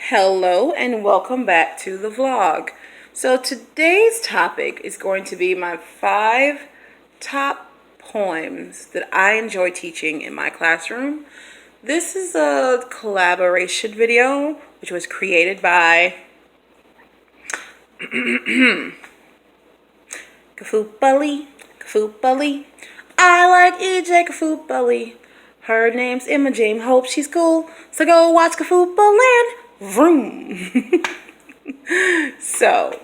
Hello and welcome back to the vlog. So today's topic is going to be my 5 top poems that I enjoy teaching in my classroom. This is a collaboration video which was created by Kafoopali. I like EJ Kafoopali. Her name's Emma Jane. Hope she's cool. So go watch Kafoopaland. Vroom. So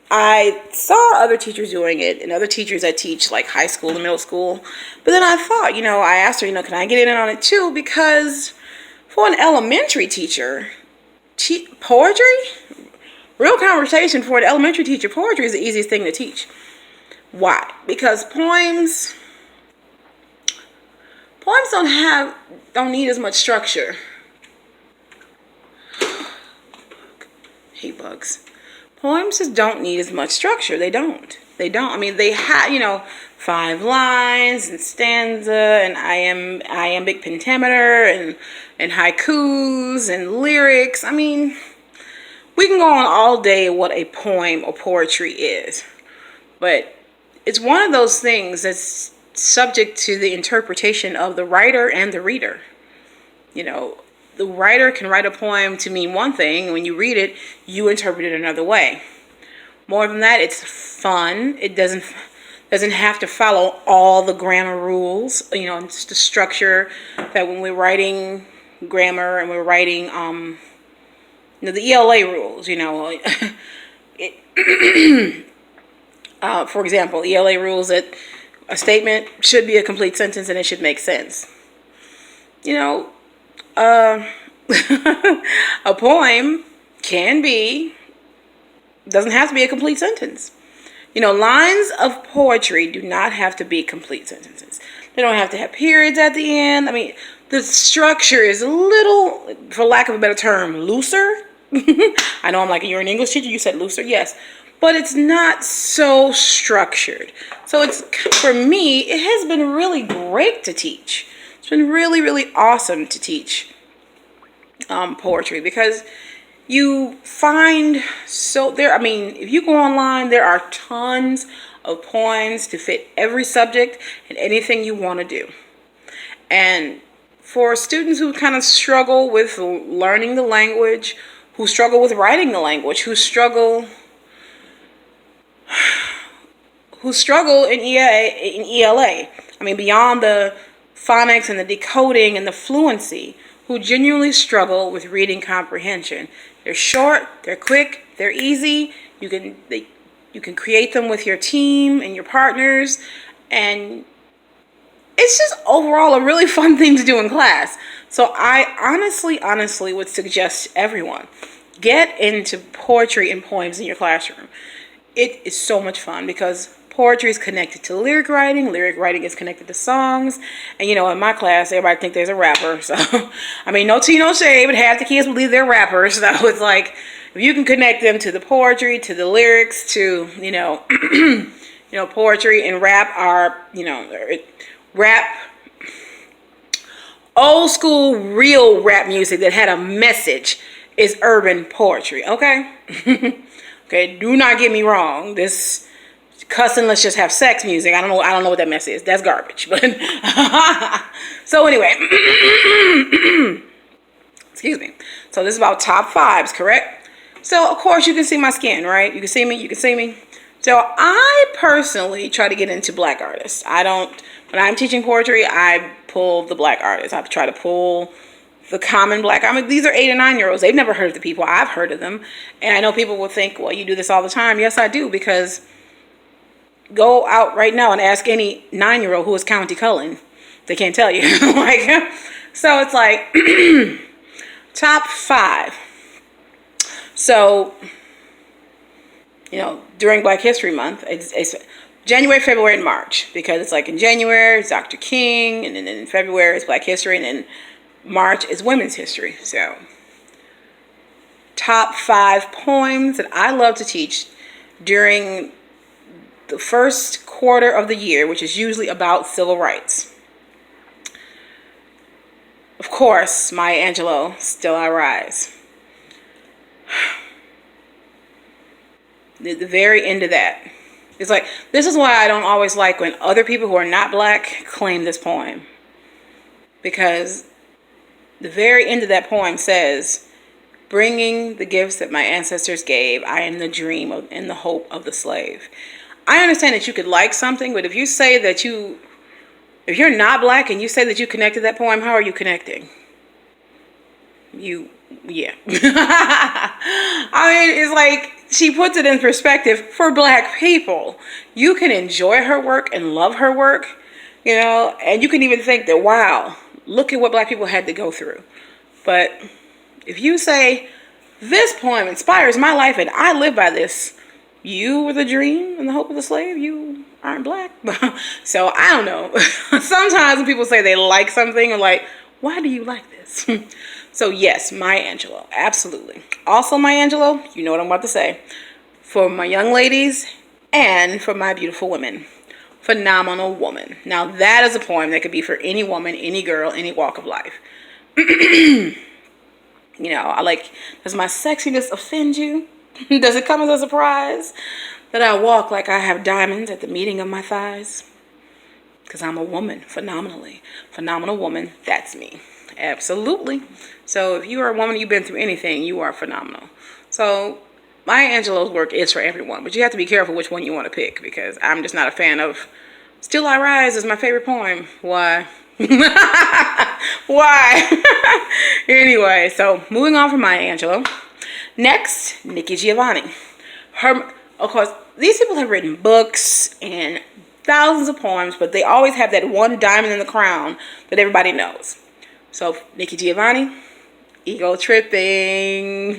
I saw other teachers doing it and other teachers that teach like high school and middle school. But then I thought, I asked her, can I get in on it too? Because for an elementary teacher, poetry, real conversation for an elementary teacher, poetry is the easiest thing to teach. Why? Because poems don't need as much structure. Hate bugs. Poems just don't need as much structure. They don't. I mean, they have, 5 lines and stanza and iambic pentameter and haikus and lyrics. I mean, we can go on all day what a poem or poetry is. But it's one of those things that's subject to the interpretation of the writer and the reader. The writer can write a poem to mean one thing. When you read it, you interpret it another way. More than that, it's fun. It doesn't have to follow all the grammar rules. It's the structure that when we're writing grammar and we're writing, the ELA rules. For example, ELA rules that a statement should be a complete sentence and it should make sense. A poem doesn't have to be a complete sentence. Lines of poetry do not have to be complete sentences. They don't have to have periods at the end. I mean, the structure is a little, for lack of a better term, looser. I know I'm like, you're an English teacher, you said looser, yes. But it's not so structured. So for me, it has been really great to teach. It's been really, really awesome to teach poetry because you find if you go online, there are tons of poems to fit every subject and anything you want to do. And for students who kind of struggle with learning the language, who struggle with writing the language, who struggle in ELA. I mean, beyond the phonics and the decoding and the fluency, who genuinely struggle with reading comprehension. They're short, they're quick, they're easy. You can create them with your team and your partners, and it's just overall a really fun thing to do in class. So I honestly would suggest everyone get into poetry and poems in your classroom. It is so much fun because poetry is connected to lyric writing is connected to songs, and in my class everybody think there's a rapper, so I mean, no tea, no shade, but half the kids believe they're rappers, so it's like, if you can connect them to the poetry, to the lyrics, to poetry and rap are, rap, old school real rap music that had a message is urban poetry, okay? Okay, do not get me wrong, this cussing, let's just have sex music, I don't know what that mess is. That's garbage. But so anyway, excuse me. So this is about top 5s, correct? So of course you can see my skin, right? You can see me. So I personally try to get into black artists. When I'm teaching poetry, I pull the black artists. I try to pull the common black. I mean, these are 8 and 9-year-olds. They've never heard of the people. I've heard of them. And I know people will think, well, you do this all the time. Yes, I do, because go out right now and ask any 9-year-old who is County Cullen. They can't tell you. So it's like top 5. So, during Black History Month, it's January, February, and March, because it's like in January it's Dr. King, and then in February it's Black History, and then March is Women's History. So top 5 poems that I love to teach during the first quarter of the year, which is usually about civil rights. Of course, Maya Angelou, Still I Rise. The very end of that. It's like, this is why I don't always like when other people who are not black claim this poem. Because the very end of that poem says, bringing the gifts that my ancestors gave, I am the dream of, and the hope of the slave. I understand that you could like something, but if you say that if you're not black and you say that you connected that poem, how are you connecting? Yeah. I mean, it's like, she puts it in perspective for black people. You can enjoy her work and love her work, and you can even think that, wow, look at what black people had to go through. But if you say, this poem inspires my life and I live by this, you were the dream and the hope of the slave, you aren't black. So I don't know. Sometimes when people say they like something, I'm like, why do you like this? So yes, Maya Angelou, absolutely. Also Maya Angelou, you know what I'm about to say. For my young ladies and for my beautiful women. Phenomenal woman. Now that is a poem that could be for any woman, any girl, any walk of life. I like, does my sexiness offend you? Does it come as a surprise that I walk like I have diamonds at the meeting of my thighs? Because I'm a woman, phenomenal woman. That's me. Absolutely. So if you are a woman, you've been through anything, you are phenomenal. So Maya Angelou's work is for everyone, but you have to be careful which one you want to pick, because I'm just not a fan of Still I Rise is my favorite poem. Why? Why? Anyway, so moving on from Maya Angelou. Next, Nikki Giovanni. Of course, these people have written books and thousands of poems, but they always have that one diamond in the crown that everybody knows. So, Nikki Giovanni, Ego Tripping.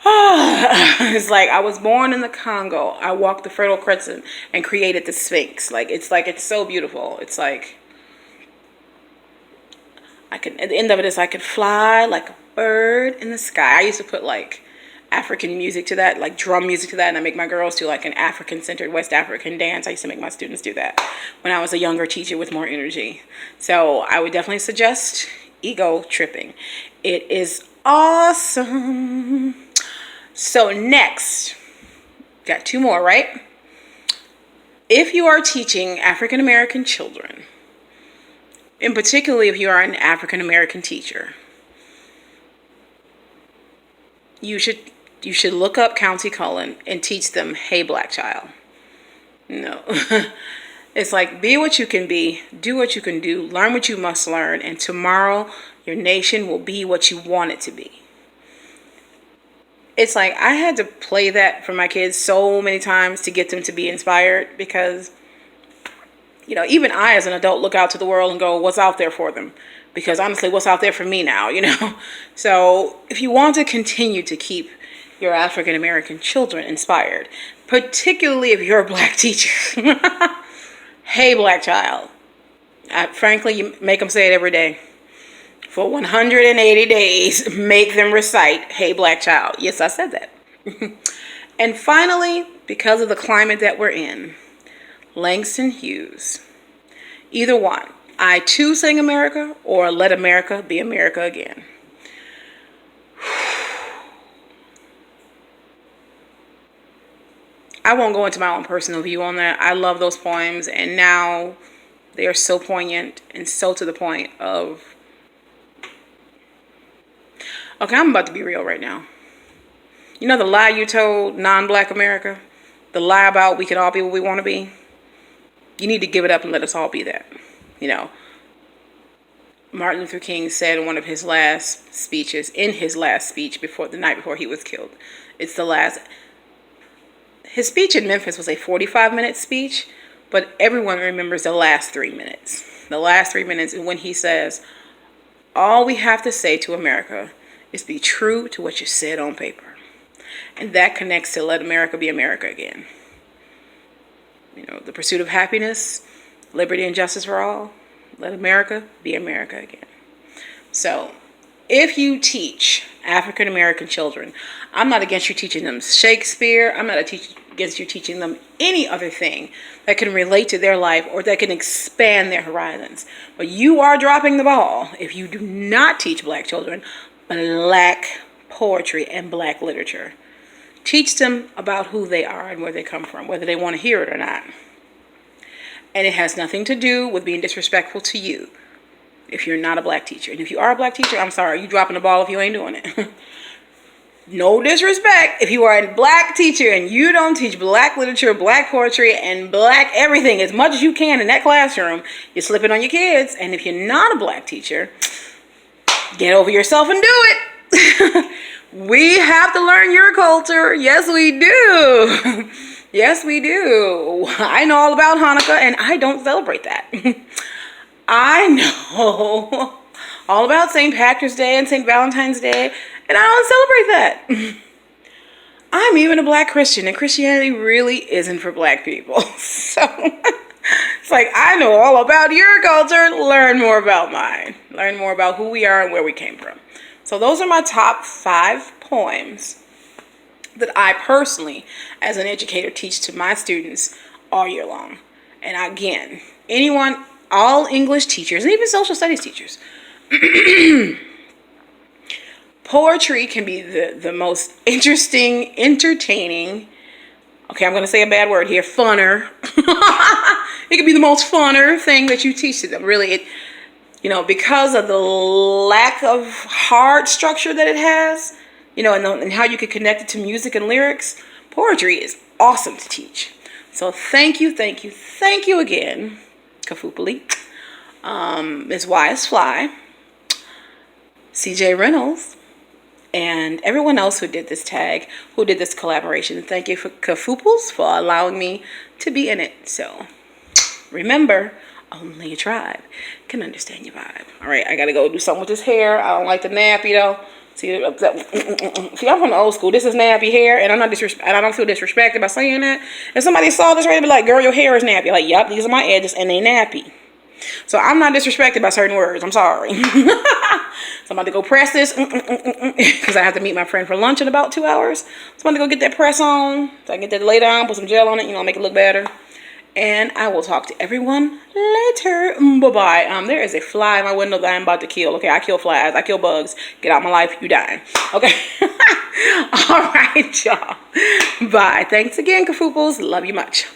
It's like, I was born in the Congo. I walked the Fertile Crescent and created the Sphinx. It's so beautiful. It's like, at the end of it is I could fly like a bird in the sky. I used to put like African music to that, like drum music to that, and I make my girls do like an African-centered West African dance. I used to make my students do that when I was a younger teacher with more energy. So I would definitely suggest Ego Tripping. It is awesome. So next, got two more, right? If you are teaching African American children, and particularly if you are an African American teacher, you should look up County Cullen and teach them, hey, black child. No. It's like, be what you can be, do what you can do, learn what you must learn, and tomorrow your nation will be what you want it to be. It's like, I had to play that for my kids so many times to get them to be inspired, because, even I as an adult look out to the world and go, what's out there for them? Because honestly, what's out there for me now, So if you want to continue to keep your African American children inspired, particularly if you're a black teacher, hey, black child. Frankly, you make them say it every day. For 180 days, make them recite, hey, black child. Yes, I said that. And finally, because of the climate that we're in, Langston Hughes. Either one. I Too Sing America, or Let America Be America Again. I won't go into my own personal view on that. I love those poems, and now they are so poignant and so to the point of... Okay, I'm about to be real right now. You know the lie you told non-black America? The lie about we can all be what we want to be? You need to give it up and let us all be that. Martin Luther King said in one of his last speeches, before the night before he was killed, his speech in Memphis was a 45-minute speech, but everyone remembers the last 3 minutes. The last 3 minutes is when he says, all we have to say to America is be true to what you said on paper. And that connects to Let America Be America Again. The pursuit of happiness, liberty and justice for all. Let America be America again. So, if you teach African American children, I'm not against you teaching them Shakespeare. I'm not against you teaching them any other thing that can relate to their life or that can expand their horizons. But you are dropping the ball if you do not teach black children black poetry and black literature. Teach them about who they are and where they come from, whether they want to hear it or not. And it has nothing to do with being disrespectful to you if you're not a black teacher. And if you are a black teacher, I'm sorry, you dropping the ball if you ain't doing it. No disrespect. If you are a black teacher and you don't teach black literature, black poetry, and black everything as much as you can in that classroom, you're slipping on your kids. And if you're not a black teacher, get over yourself and do it. We have to learn your culture. Yes, we do. Yes, we do. I know all about Hanukkah, and I don't celebrate that. I know all about St. Patrick's Day and St. Valentine's Day, and I don't celebrate that. I'm even a black Christian, and Christianity really isn't for black people. So it's like, I know all about your culture. Learn more about mine. Learn more about who we are and where we came from. So those are my top 5 poems that I personally, as an educator, teach to my students all year long. And again, anyone, all English teachers, and even social studies teachers, poetry can be the most interesting, entertaining, okay, I'm going to say a bad word here, funner. It can be the most funner thing that you teach to them. Really, because of the lack of hard structure that it has, and how you can connect it to music and lyrics, poetry is awesome to teach. So thank you again, Kafupali, Ms. Wise Fly, CJ Reynolds, and everyone else who did this tag, who did this collaboration. Thank you for Kafupals for allowing me to be in it. So remember, only a tribe can understand your vibe. All right, I gotta go do something with this hair. I don't like the nappy though. See, I'm from the old school. This is nappy hair, and I don't feel disrespected by saying that. If somebody saw this, right, they'd be like, "Girl, your hair is nappy." Like, yep, these are my edges, and they nappy. So I'm not disrespected by certain words. I'm sorry. So I'm about to go press this because I have to meet my friend for lunch in about 2 hours. So I'm about to go get that press on so I can get that laid on, put some gel on it, make it look better. And I will talk to everyone later. Bye-bye. There is a fly in my window that I'm about to kill. Okay, I kill flies. I kill bugs. Get out my life. You dying. Okay. All right, y'all. Bye. Thanks again, Kafupals. Love you much.